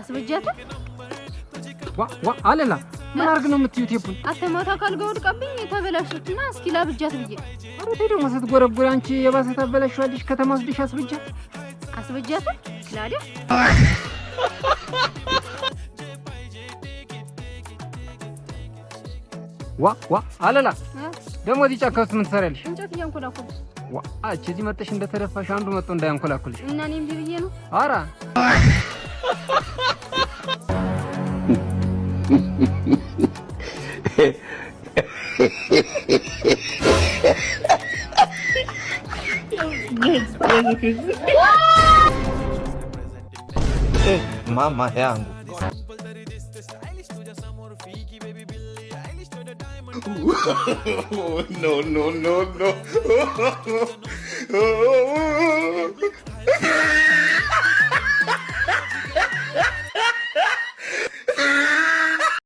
አስበጃታ ዋ አለላ ምን አርግ ነው የምትዩት? ይፑን አተማታ ካልገው ድቀብኝ ተበላሽትና እስኪ ላብጃት ብዬ አረ ደግሞ ስትጎረጉሪ አንቺ የባሰ ታበላሽዋለሽ። ከተማ ወስደሽ አስበጃታ ላዲ ዋ አለላ ደግሞ እዚህ ጫካ ውስጥ ምን ትሰሪያለሽ? እንጨት እያንኮላኮል አንቺ እዚህ መጥተሽ እንደተደፋሽ አንዱ መጥቶ እንዳያንኮላኩልሽ እና እኔም ብዬ ነው። አራ mama yangu no